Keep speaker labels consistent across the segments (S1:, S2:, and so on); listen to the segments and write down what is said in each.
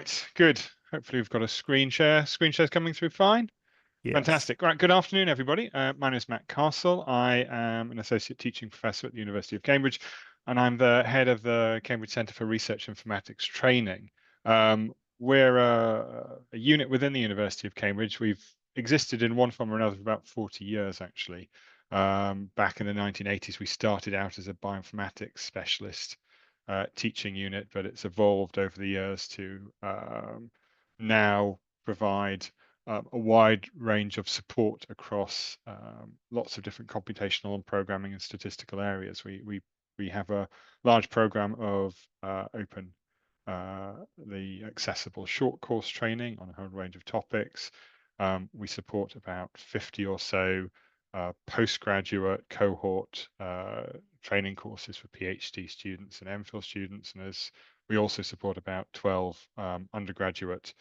S1: Right, good. Hopefully we've got a screen share. Screen share's coming through fine.
S2: Yes.
S1: Fantastic. Right, good afternoon, everybody. My name is Matt Castle. I am an associate teaching professor at the University of Cambridge, and I'm the head of the Cambridge Centre for Research Informatics Training. We're a unit within the University of Cambridge. We've existed in one form or another for about 40 years, actually. Back in the 1980s, we started out as a bioinformatics specialist teaching unit, but it's evolved over the years to now provide a wide range of support across lots of different computational and programming and statistical areas. We have a large program of open, the accessible short course training on a whole range of topics. We support about 50 or so postgraduate cohort training courses for PhD students and MPhil students, and as we also support about 12 undergraduate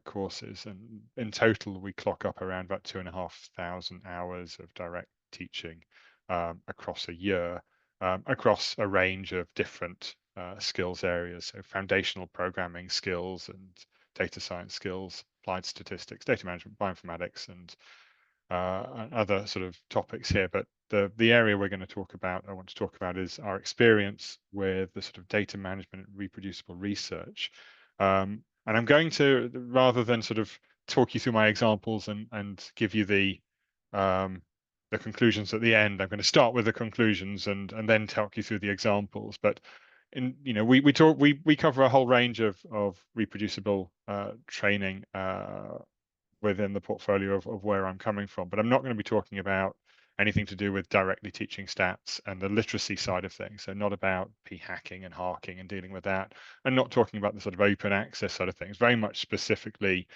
S1: courses, and in total we clock up around about 2,500 hours of direct teaching across a year, across a range of different skills areas, so foundational programming skills and data science skills, applied statistics, data management, bioinformatics, and other sort of topics here. But the area we're going to talk about, I want to talk about, is our experience with the sort of data management and reproducible research. And I'm going to, rather than sort of talk you through my examples and give you the conclusions at the end, I'm going to start with the conclusions and then talk you through the examples. But we cover a whole range of reproducible training within the portfolio of where I'm coming from, but I'm not going to be talking about anything to do with directly teaching stats and the literacy side of things. So not about p-hacking and harking and dealing with that, and not talking about the sort of open access side of things. Very much specifically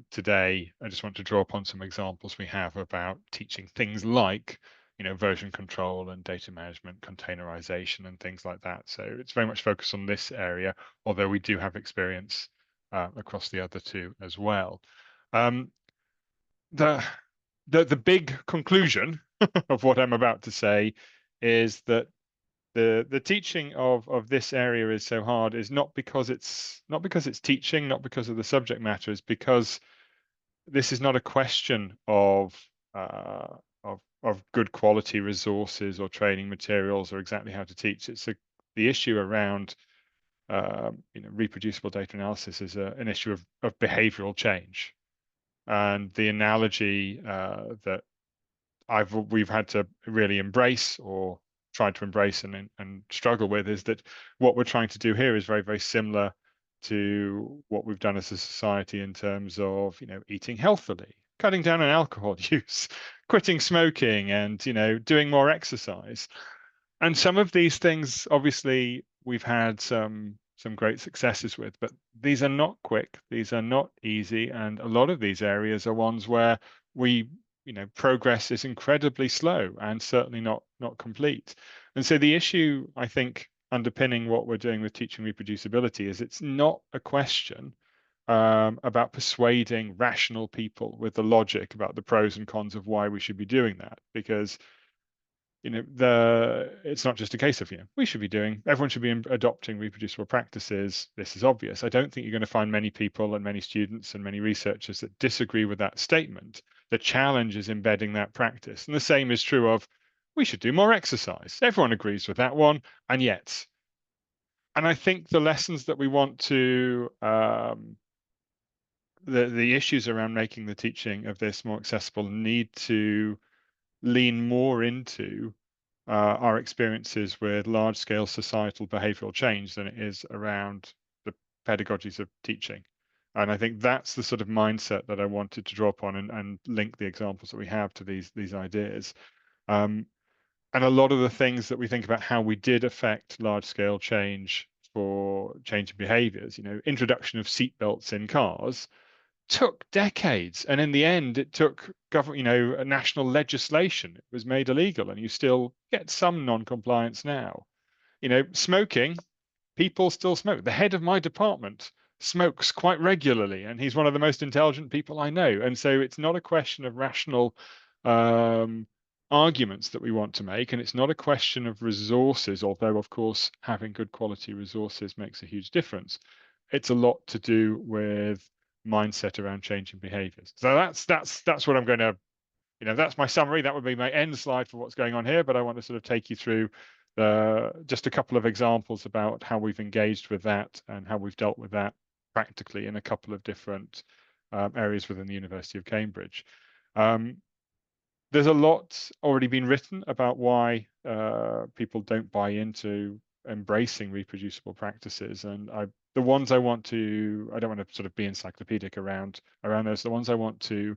S1: today, I just want to draw upon some examples we have about teaching things like, version control and data management, containerization and things like that. So it's very much focused on this area, although we do have experience across the other two as well. Um, the the big conclusion of what I'm about to say is that the teaching of this area is so hard is not because it's teaching, not because of the subject matter, it's because this is not a question uh, of good quality resources or training materials or exactly how to teach. It's the issue around reproducible data analysis is an issue of behavioral change. And the analogy that we've had to really embrace, or tried to embrace and struggle with, is that what we're trying to do here is very, very similar to what we've done as a society in terms of, eating healthily, cutting down on alcohol use, quitting smoking, and, doing more exercise. And some of these things, obviously, we've had some great successes with, but these are not quick, these are not easy, and a lot of these areas are ones where progress is incredibly slow and certainly not complete. And so the issue, I think, underpinning what we're doing with teaching reproducibility is it's not a question about persuading rational people with the logic about the pros and cons of why we should be doing that, because it's not just a case of, everyone should be adopting reproducible practices. This is obvious. I don't think you're going to find many people and many students and many researchers that disagree with that statement. The challenge is embedding that practice. And the same is true of, we should do more exercise. Everyone agrees with that one. And I think the lessons that we want to, the issues around making the teaching of this more accessible need to lean more into our experiences with large-scale societal behavioral change than it is around the pedagogies of teaching. And I think that's the sort of mindset that I wanted to draw upon and link the examples that we have to these ideas. And a lot of the things that we think about how we did affect large-scale change for changing behaviors, introduction of seatbelts in cars, took decades, and in the end it took a national legislation. It was made illegal, and you still get some non-compliance now. Smoking, people still smoke. The head of my department smokes quite regularly, and he's one of the most intelligent people I know. And so it's not a question of rational arguments that we want to make, and it's not a question of resources, although of course having good quality resources makes a huge difference. it's a lot to do with mindset around changing behaviors. So that's what I'm going to, that's my summary. That would be my end slide for what's going on here. But I want to sort of take you through just a couple of examples about how we've engaged with that and how we've dealt with that practically in a couple of different areas within the University of Cambridge. There's a lot already been written about why people don't buy into embracing reproducible practices, and the ones I don't want to sort of be encyclopedic around those. The ones I want to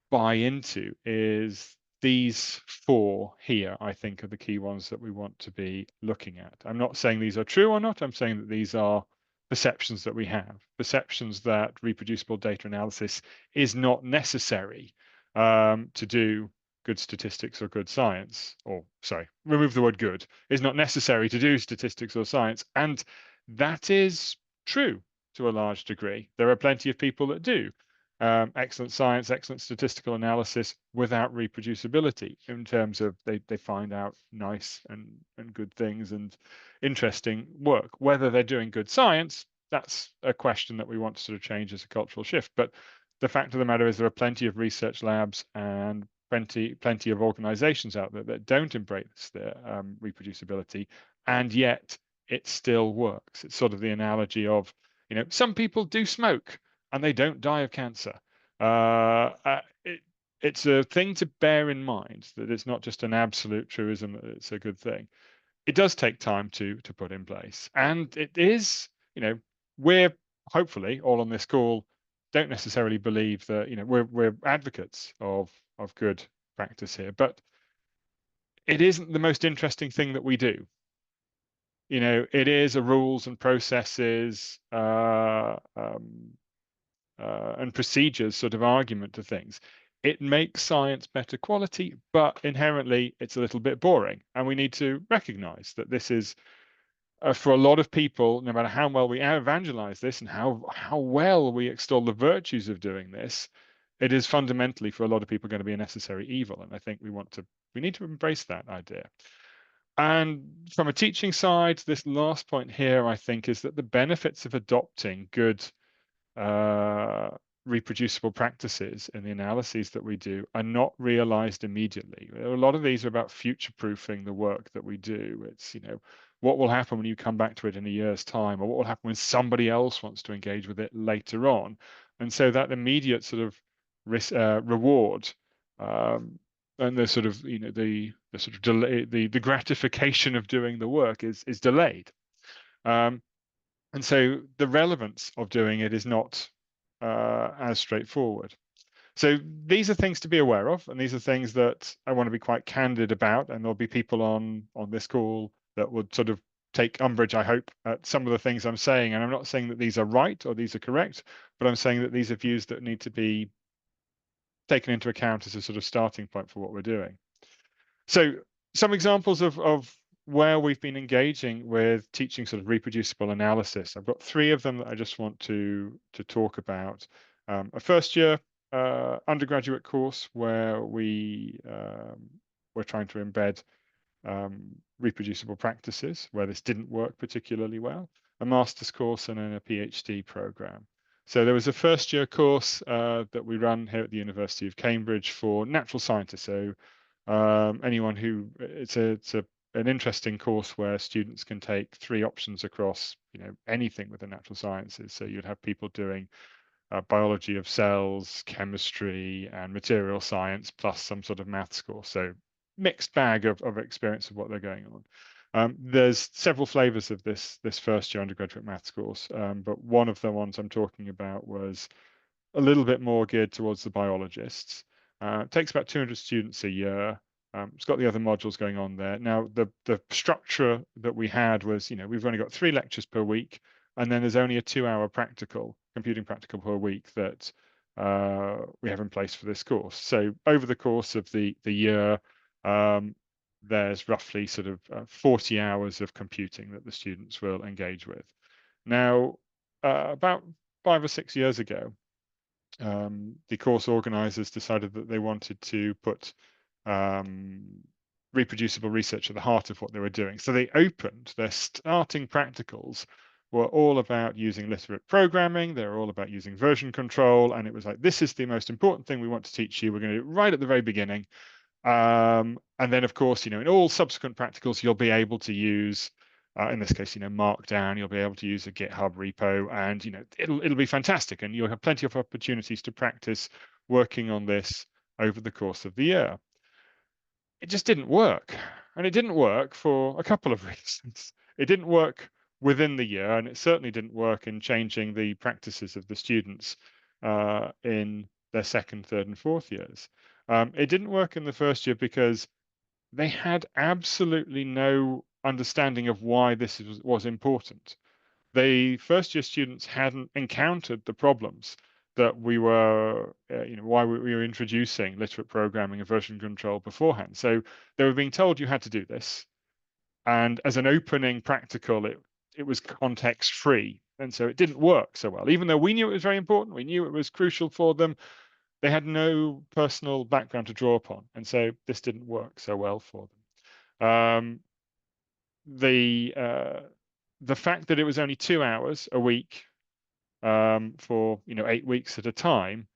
S1: buy into is these four here, I think, are the key ones that we want to be looking at. I'm not saying these are true or not. I'm saying that these are perceptions that we have, perceptions that reproducible data analysis is not necessary to do good statistics or good science, or sorry, remove the word good, is not necessary to do statistics or science. And that is true to a large degree. There are plenty of people that do excellent science, excellent statistical analysis without reproducibility in terms of they find out nice and good things and interesting work. Whether they're doing good science, that's a question that we want to sort of change as a cultural shift. But the fact of the matter is there are plenty of research labs and plenty of organizations out there that don't embrace the reproducibility, and yet it still works. It's sort of the analogy of, some people do smoke and they don't die of cancer. It's a thing to bear in mind that it's not just an absolute truism that it's a good thing. It does take time to put in place, and it is, we're hopefully all on this call don't necessarily believe that, we're advocates of good practice here, but it isn't the most interesting thing that we do. It is a rules and processes and procedures sort of argument to things. It makes science better quality, but inherently it's a little bit boring. And we need to recognize that this is, for a lot of people, no matter how well we evangelize this and how well we extol the virtues of doing this, it is fundamentally for a lot of people going to be a necessary evil. And I think we need to embrace that idea. And from a teaching side, this last point here, I think, is that the benefits of adopting good reproducible practices in the analyses that we do are not realized immediately. A lot of these are about future-proofing the work that we do. It's, what will happen when you come back to it in a year's time, or what will happen when somebody else wants to engage with it later on. And so that immediate sort of reward and the sort of, the sort of delay, the gratification of doing the work is delayed. And so the relevance of doing it is not as straightforward. So these are things to be aware of, and these are things that I want to be quite candid about. And there'll be people on this call that would sort of take umbrage, I hope, at some of the things I'm saying. And I'm not saying that these are right or these are correct, but I'm saying that these are views that need to be taken into account as a sort of starting point for what we're doing. So some examples of where we've been engaging with teaching sort of reproducible analysis. I've got three of them that I just want to talk about. A first year undergraduate course where we're trying to embed reproducible practices where this didn't work particularly well, a master's course, and then a PhD program. So there was a first year course that we run here at the University of Cambridge for natural scientists. So anyone who it's an interesting course where students can take three options across anything with the natural sciences. So you'd have people doing biology of cells, chemistry, and material science, plus some sort of maths course. So mixed bag of experience of what they're going on. There's several flavors of this first year undergraduate maths course, but one of the ones I'm talking about was a little bit more geared towards the biologists. It takes about 200 students a year. It's got the other modules going on there. Now, the structure that we had was, we've only got 3 lectures per week, and then there's only a 2-hour computing practical per week that we have in place for this course. So over the course of the year, there's roughly sort of 40 hours of computing that the students will engage with. Now, about 5 or 6 years ago, the course organizers decided that they wanted to put reproducible research at the heart of what they were doing. So they opened their starting practicals were all about using literate programming. They were all about using version control. And it was like, this is the most important thing we want to teach you. We're going to do it right at the very beginning. And then, of course, in all subsequent practicals, you'll be able to use, in this case, Markdown. You'll be able to use a GitHub repo, and it'll be fantastic. And you'll have plenty of opportunities to practice working on this over the course of the year. It just didn't work, and it didn't work for a couple of reasons. It didn't work within the year, and it certainly didn't work in changing the practices of the students in their second, third, and fourth years. It didn't work in the first year because they had absolutely no understanding of why this was important. The first year students hadn't encountered the problems that we were, why we were introducing literate programming and version control beforehand. So they were being told you had to do this. And as an opening practical, it was context free. And so it didn't work so well. Even though we knew it was very important, we knew it was crucial for them, they had no personal background to draw upon. And so this didn't work so well for them. The fact that it was only 2 hours a week for 8 weeks at a time,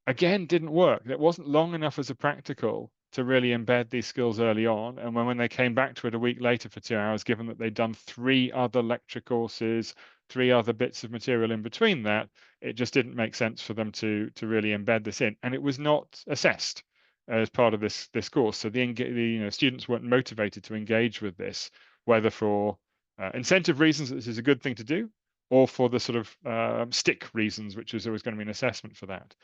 S1: again, didn't work. It wasn't long enough as a practical to really embed these skills early on. And when they came back to it a week later for 2 hours, given that they'd done 3 other lecture courses, 3 other bits of material in between that, it just didn't make sense for them to really embed this in. And it was not assessed as part of this course. So the students weren't motivated to engage with this, whether for incentive reasons that this is a good thing to do, or for the sort of stick reasons, which is always going to be an assessment for that.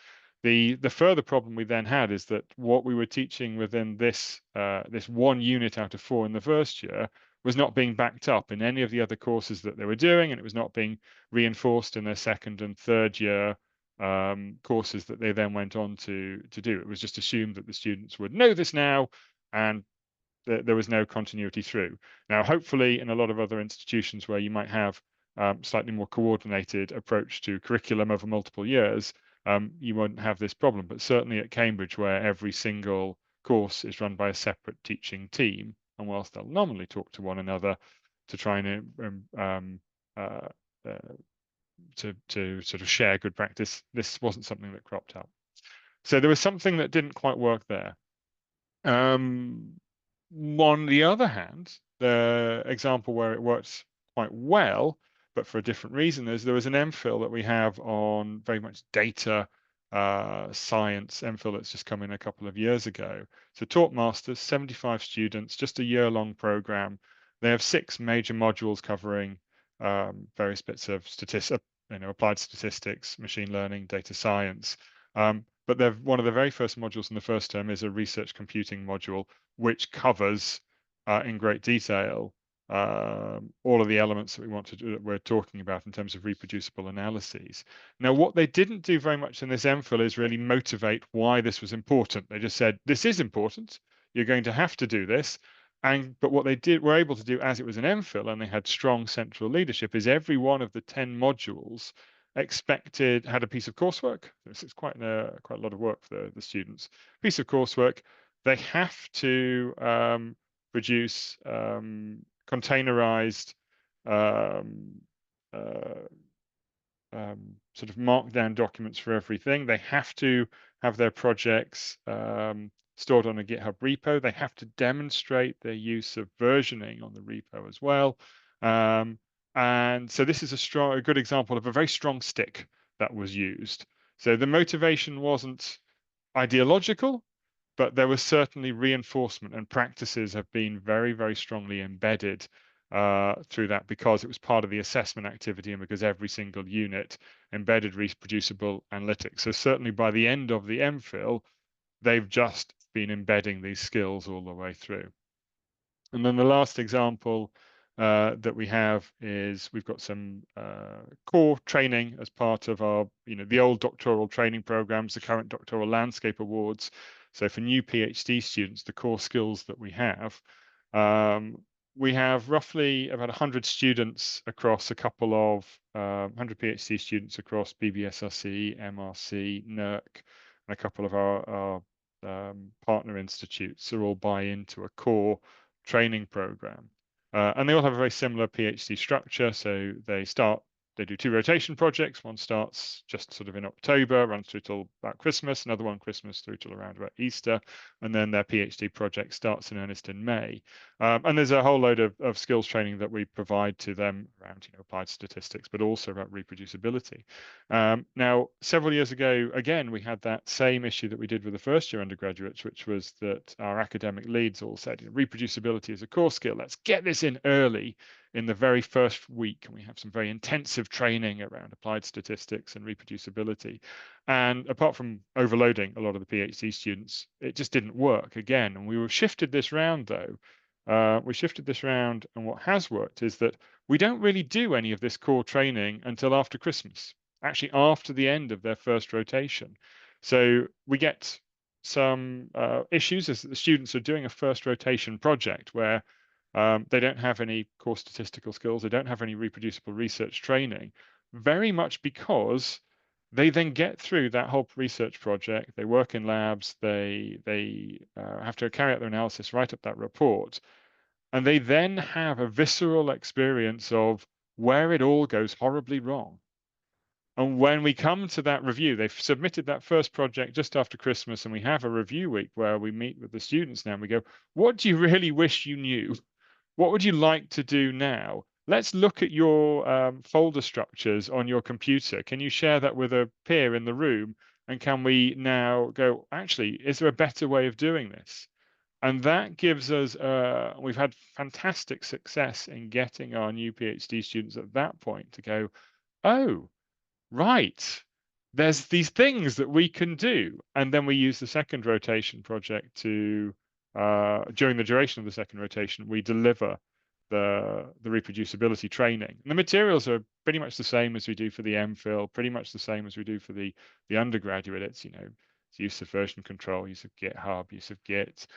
S1: The further problem we then had is that what we were teaching within this 1 unit out of 4 in the first year was not being backed up in any of the other courses that they were doing, and it was not being reinforced in their second and third year courses that they then went on to do. It was just assumed that the students would know this now, and there was no continuity through. Now, hopefully, in a lot of other institutions where you might have slightly more coordinated approach to curriculum over multiple years, you won't have this problem. But certainly at Cambridge, where every single course is run by a separate teaching team, and whilst they'll nominally talk to one another to try and to sort of share good practice, this wasn't something that cropped up. So there was something that didn't quite work there. On the other hand, the example where it works quite well, but for a different reason, is there was an MPhil that we have on very much data science MPhil that's just come in a couple of years ago. So taught masters, 75 students, just a year-long program. They have 6 major modules covering various bits of statistics, applied statistics, machine learning, data science. But one of the very first modules in the first term is a research computing module, which covers in great detail all of the elements that we want to do, that we're talking about in terms of reproducible analyses. Now, what they didn't do very much in this MPhil is really motivate why this was important. They just said, this is important. You're going to have to do this. But what they were able to do, as it was an MPhil and they had strong central leadership, is every one of the 10 modules had a piece of coursework. It's quite a lot of work for the students. Piece of coursework. They have to produce containerized sort of markdown documents for everything. They have to have their projects stored on a GitHub repo. They have to demonstrate their use of versioning on the repo as well. And so this is a good example of a very strong stick that was used. So the motivation wasn't ideological, but there was certainly reinforcement, and practices have been very, very strongly embedded through that, because it was part of the assessment activity and because every single unit embedded reproducible analytics. So certainly by the end of the MPhil, they've just been embedding these skills all the way through. And then the last example that we have is we've got some core training as part of our, the old doctoral training programs, the current doctoral landscape awards. So for new PhD students, the core skills that we have roughly about 100 students across a couple of 100 PhD students across BBSRC, MRC, NERC, and a couple of our partner institutes are all buy into a core training program. And they all have a very similar PhD structure. So they do 2 rotation projects. One starts just sort of in October, runs through till about Christmas, another one Christmas through till around about Easter, and then their PhD project starts in earnest in May. And there's a whole load of skills training that we provide to them around, applied statistics, but also about reproducibility. Now, several years ago, again, we had that same issue that we did with the first year undergraduates, which was that our academic leads all said, reproducibility is a core skill. Let's get this in early in the very first week. And we have some very intensive training around applied statistics and reproducibility. And apart from overloading a lot of the PhD students, it just didn't work again. And we shifted this round, though. We shifted this round, and what has worked is that we don't really do any of this core training until after Christmas, actually after the end of their first rotation. So we get some issues as the students are doing a first rotation project where they don't have any core statistical skills, they don't have any reproducible research training, very much because they then get through that whole research project, they work in labs, they have to carry out their analysis, write up that report, and they then have a visceral experience of where it all goes horribly wrong. And when we come to that review, they've submitted that first project just after Christmas, and we have a review week where we meet with the students now and we go, what do you really wish you knew? What would you like to do now? Let's look at your folder structures on your computer. Can you share that with a peer in the room? And can we now go, actually, is there a better way of doing this? And that gives us, we've had fantastic success in getting our new PhD students at that point to go, oh, right, there's these things that we can do. And then we use the second rotation project to, during the duration of the second rotation, we deliver the reproducibility training. And the materials are pretty much the same as we do for the MPhil, pretty much the same as we do for the undergraduate. It's, it's use of version control, use of GitHub, use of Git,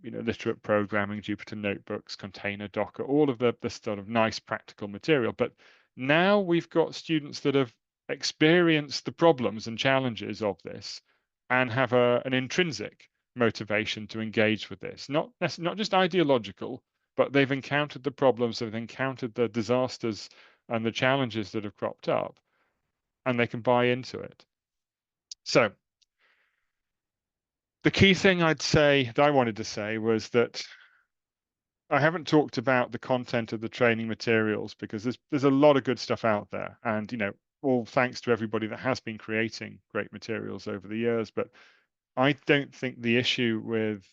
S1: literate programming, Jupyter notebooks, container, Docker, all of the sort of nice practical material. But now we've got students that have experienced the problems and challenges of this and have an intrinsic motivation to engage with this, not just ideological, but they've encountered the problems, they've encountered the disasters and the challenges that have cropped up, and they can buy into it. So the key thing that I wanted to say was that I haven't talked about the content of the training materials because there's a lot of good stuff out there, and all thanks to everybody that has been creating great materials over the years. But I don't think the issue with,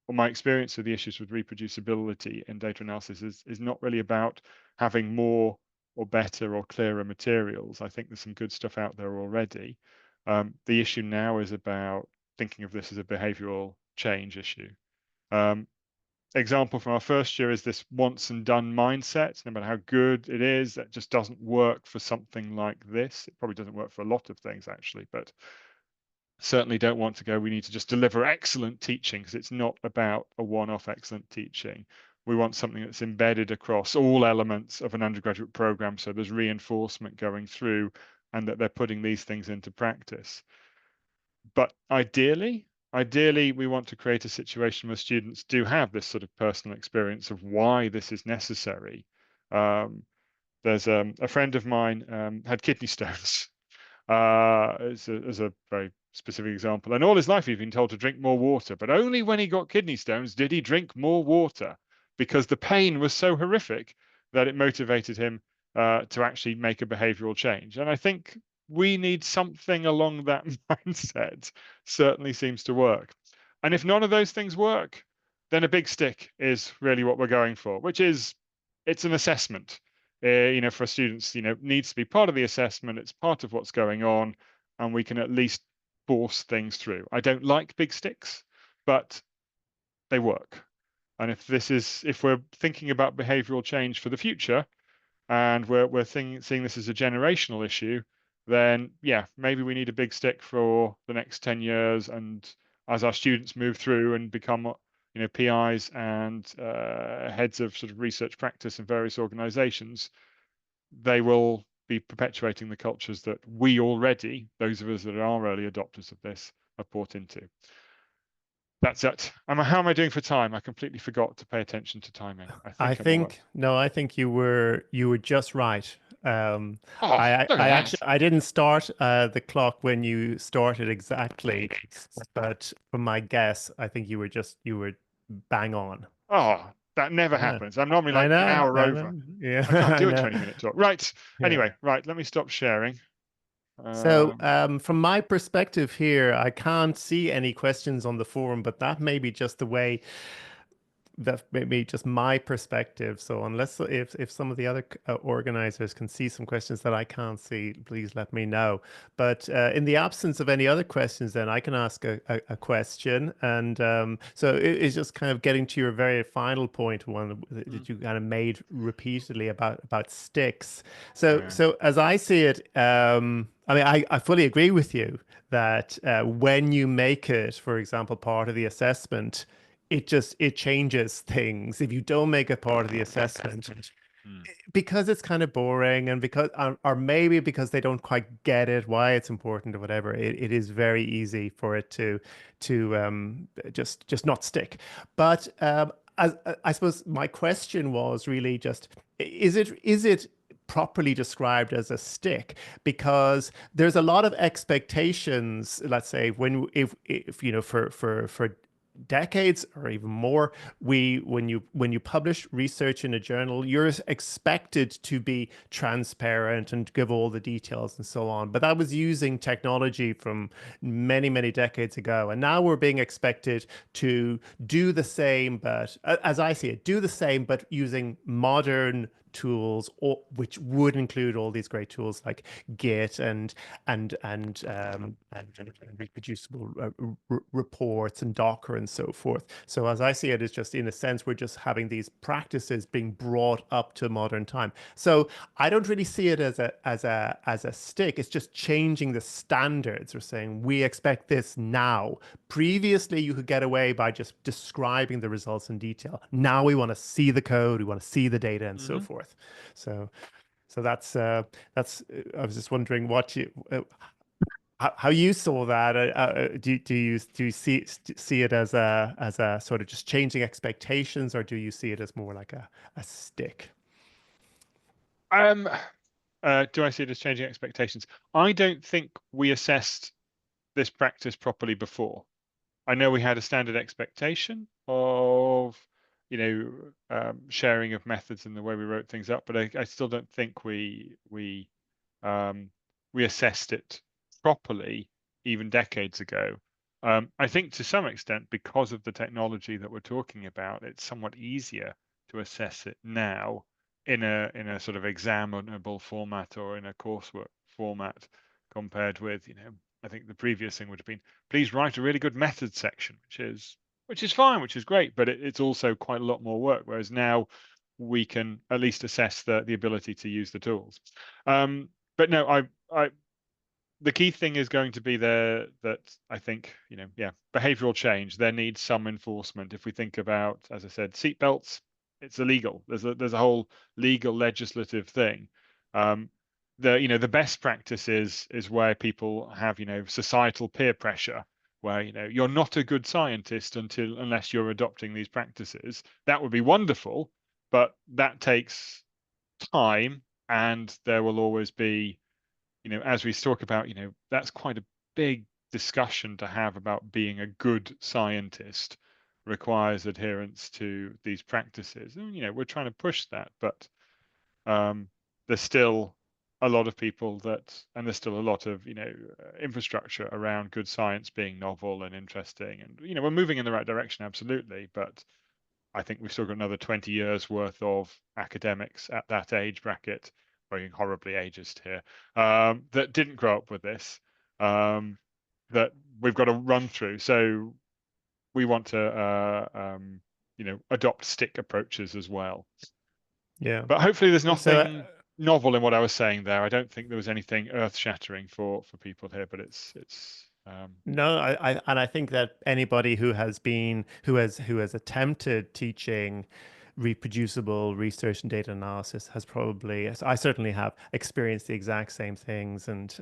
S1: or my experience of the issues with reproducibility in data analysis is not really about having more or better or clearer materials. I think there's some good stuff out there already. The issue now is about thinking of this as a behavioral change issue. Example from our first year is this once and done mindset. No matter how good it is, that just doesn't work for something like this. It probably doesn't work for a lot of things, actually, but certainly don't want to go, we need to just deliver excellent teaching, because it's not about a one-off excellent teaching. We want something that's embedded across all elements of an undergraduate program, so there's reinforcement going through and that they're putting these things into practice. But ideally, we want to create a situation where students do have this sort of personal experience of why this is necessary. There's a friend of mine had kidney stones as a very specific example. And all his life he'd been told to drink more water, but only when he got kidney stones did he drink more water, because the pain was so horrific that it motivated him to actually make a behavioral change. And I think we need something along that mindset. Certainly seems to work. And if none of those things work, then a big stick is really what we're going for, which is it's an assessment. For students, needs to be part of the assessment. It's part of what's going on, and we can at least force things through. I don't like big sticks, but they work. And if we're thinking about behavioral change for the future, and we're seeing this as a generational issue, then yeah, maybe we need a big stick for the next 10 years. And as our students move through and become PIs and heads of sort of research practice in various organizations, they will be perpetuating the cultures that we already, those of us that are early adopters of this, have bought into. That's it. How am I doing for time? I completely forgot to pay attention to timing. I
S2: I
S1: think I'm all right.
S2: think no, I think you were just right.
S1: Oh, look at
S2: I
S1: that.
S2: actually I didn't start the clock when you started exactly, but from my guess, I think you were bang on.
S1: Oh, that never
S2: Yeah,
S1: happens. I'm normally like an hour
S2: I know.
S1: over.
S2: Yeah,
S1: I can't
S2: I
S1: do a
S2: know.
S1: 20-minute talk. Right.
S2: Yeah.
S1: Anyway, right. Let me stop sharing.
S2: So,
S1: Um,
S2: from my perspective here, I can't see any questions on the forum, but that may be just the way that may be just my perspective. So unless if some of the other organizers can see some questions that I can't see, please let me know. But in the absence of any other questions, then I can ask a question. And so it's just kind of getting to your very final point, one
S1: mm,
S2: that you kind of made repeatedly about sticks. So
S1: yeah.
S2: as I see it, I mean, I fully agree with you that when you make it, for example, part of the assessment, it changes things if you don't make it part of the assessment
S1: Mm,
S2: because it's kind of boring and because or maybe because they don't quite get it why it's important or whatever. It is very easy for it to just not stick. But I suppose my question was really just is it properly described as a stick, because there's a lot of expectations, let's say, when if you know, for decades or even more, we when you publish research in a journal, you're expected to be transparent and give all the details and so on. But that was using technology from many decades ago, and now we're being expected to do the same, but as I see it, do the same but using modern tools, or which would include all these great tools like Git and reproducible reports and Docker and so forth. So as I see it, it's just in a sense we're just having these practices being brought up to modern time. So I don't really see it as a stick. It's just changing the standards. We're saying we expect this now. Previously, you could get away by just describing the results in detail. Now we want to see the code, we want to see the data, and so
S1: hmm
S2: forth. So, so that's. I was just wondering what you how you saw that. Do you see it as a sort of just changing expectations, or do you see it as more like a stick?
S1: Um, do I see it as changing expectations? I don't think we assessed this practice properly before. I know we had a standard expectation of, sharing of methods and the way we wrote things up, but I still don't think um, we assessed it properly even decades ago. I think to some extent, because of the technology that we're talking about, it's somewhat easier to assess it now in a sort of examinable format or in a coursework format compared with, I think the previous thing would have been, please write a really good method section, which is fine, which is great, but it's also quite a lot more work. Whereas now we can at least assess the ability to use the tools. But no, I the key thing is going to be there that I think, yeah, behavioral change. There needs some enforcement. If we think about, as I said, seatbelts, it's illegal. There's a whole legal legislative thing. Um, the best practice is where people have, societal peer pressure, where, you're not a good scientist unless you're adopting these practices. That would be wonderful, but that takes time, and there will always be, as we talk about, that's quite a big discussion to have about being a good scientist requires adherence to these practices. And, we're trying to push that, but there's still a lot of people and there's still a lot of, infrastructure around good science being novel and interesting. And, we're moving in the right direction, absolutely. But I think we've still got another 20 years worth of academics at that age bracket, being horribly ageist here, that didn't grow up with this, um, that we've got to run through. So we want to, adopt stick approaches as well.
S2: Yeah.
S1: But hopefully there's
S2: So
S1: nothing novel in what I was saying there. I don't think there was anything earth-shattering for people here, but it's.
S2: no, and I think that anybody who has attempted teaching reproducible research and data analysis has probably, as I certainly have, experienced the exact same things, and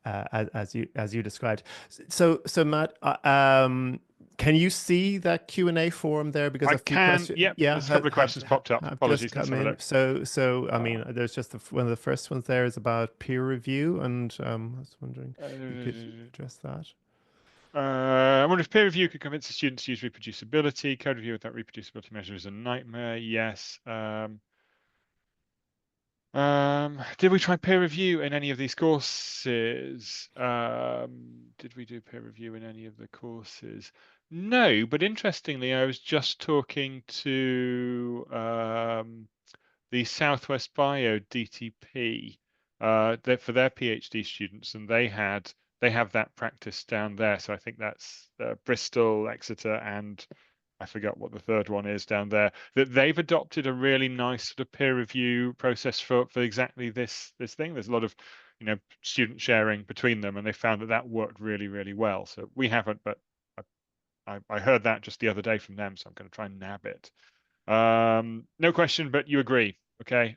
S2: as you described. So Matt, Can you see that Q&A form there? Because
S1: I
S2: a few
S1: can,
S2: questions,
S1: yep,
S2: yeah,
S1: there's a couple of questions popped up.
S2: have just
S1: Apologies, let's
S2: come
S1: have a
S2: in.
S1: look.
S2: So I mean, there's just one of the first ones there is about peer review, and I was wondering if you could address that.
S1: I wonder if peer review could convince the students to use reproducibility. Code review without reproducibility measure is a nightmare. Yes. Did we try peer review in any of these courses? Did we do peer review in any of the courses? No, but interestingly, I was just talking to the Southwest Bio DTP for their PhD students, and they have that practice down there. So I think that's Bristol, Exeter, and I forgot what the third one is down there. That they've adopted a really nice sort of peer review process for exactly this thing. There's a lot of student sharing between them, and they found that worked really, really well. So we haven't, but I heard that just the other day from them, so I'm going to try and nab it. No question, but you agree. Okay.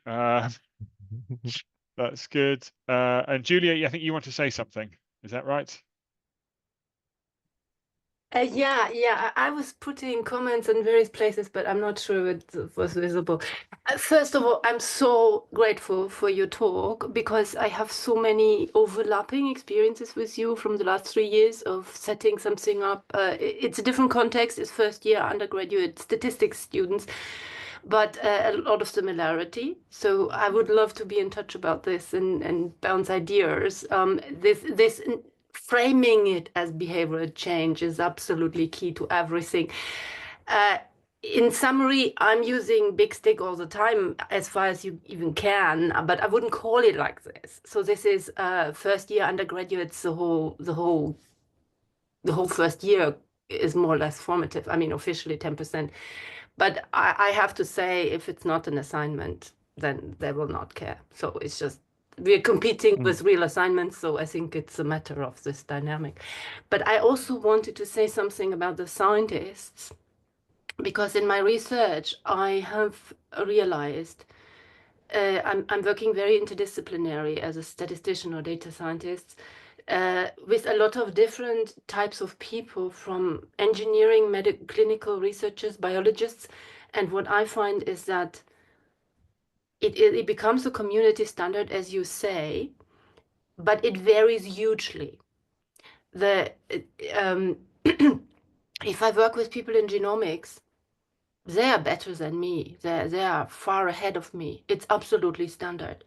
S1: That's good. And Julia, I think you want to say something. Is that right?
S3: Yeah, I was putting comments in various places, but I'm not sure it was visible. First of all, I'm so grateful for your talk because I have so many overlapping experiences with you from the last 3 years of setting something up. It's a different context. It's first year undergraduate statistics students, but a lot of similarity. So I would love to be in touch about this and bounce ideas. This framing it as behavioral change is absolutely key to everything. In summary, I'm using Big Stick all the time, as far as you even can, but I wouldn't call it like this. So this is first year undergraduates. The whole first year is more or less formative. I mean, officially 10%, but I have to say, if it's not an assignment, then they will not care. So it's just we're competing with real assignments, so I think it's a matter of this dynamic. But I also wanted to say something about the scientists, because in my research, I have realized I'm working very interdisciplinary as a statistician or data scientist with a lot of different types of people, from engineering, clinical researchers, biologists. And what I find is that it becomes a community standard, as you say, but it varies hugely. If I work with people in genomics, they are better than me. They are far ahead of me. It's absolutely standard.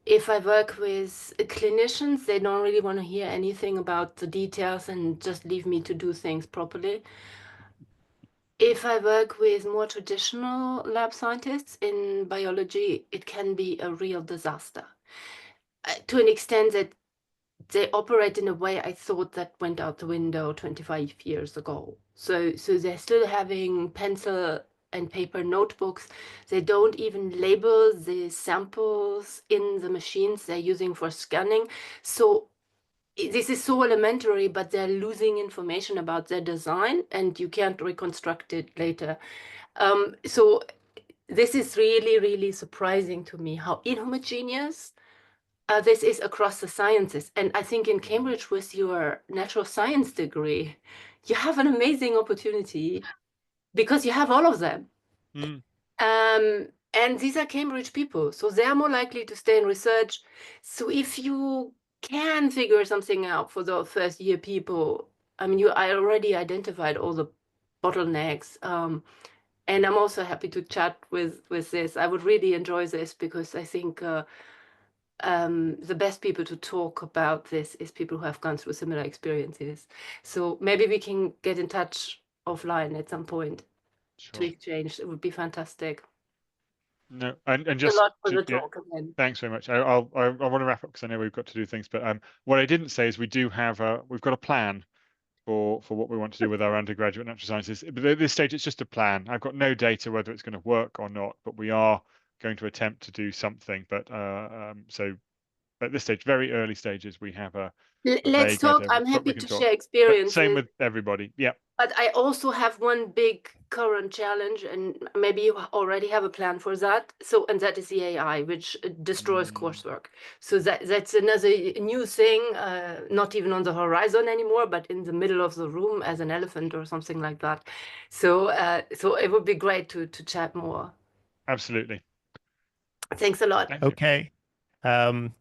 S3: If I work with clinicians, they don't really want to hear anything about the details and just leave me to do things properly. If I work with more traditional lab scientists in biology, it can be a real disaster to an extent that they operate in a way I thought that went out the window 25 years ago. So they're still having pencil and paper notebooks. They don't even label the samples in the machines they're using for scanning. So this is so elementary, but they're losing information about their design, and you can't reconstruct it later. So this is really, really surprising to me, how inhomogeneous this is across the sciences. And I think in Cambridge, with your natural science degree, you have an amazing opportunity because you have all of them. And these are Cambridge people, so they are more likely to stay in research. So if you can figure something out for the first year people, I mean, I already identified all the bottlenecks. And I'm also happy to chat with this. I would really enjoy this because I think the best people to talk about this is people who have gone through similar experiences. So maybe we can get in touch offline at some point to exchange. It would be fantastic.
S1: No, and just
S3: a lot for the talk again.
S1: Thanks very much. I want to wrap up because I know we've got to do things. But what I didn't say is we've got a plan for what we want to do with our undergraduate natural sciences. But at this stage, it's just a plan. I've got no data whether it's going to work or not, but we are going to attempt to do something. But so at this stage, very early stages, we have a
S3: Let's
S1: vague
S3: talk.
S1: idea,
S3: I'm
S1: but
S3: happy
S1: we can
S3: to
S1: talk.
S3: share
S1: But
S3: experience.
S1: same with everybody. Yeah.
S3: But I also have one big current challenge, and maybe you already have a plan for that. So, and that is the AI, which destroys coursework. So that's another new thing, not even on the horizon anymore, but in the middle of the room as an elephant or something like that. So, so it would be great to chat more.
S1: Absolutely.
S3: Thanks a lot.
S1: Thank you.
S2: Okay.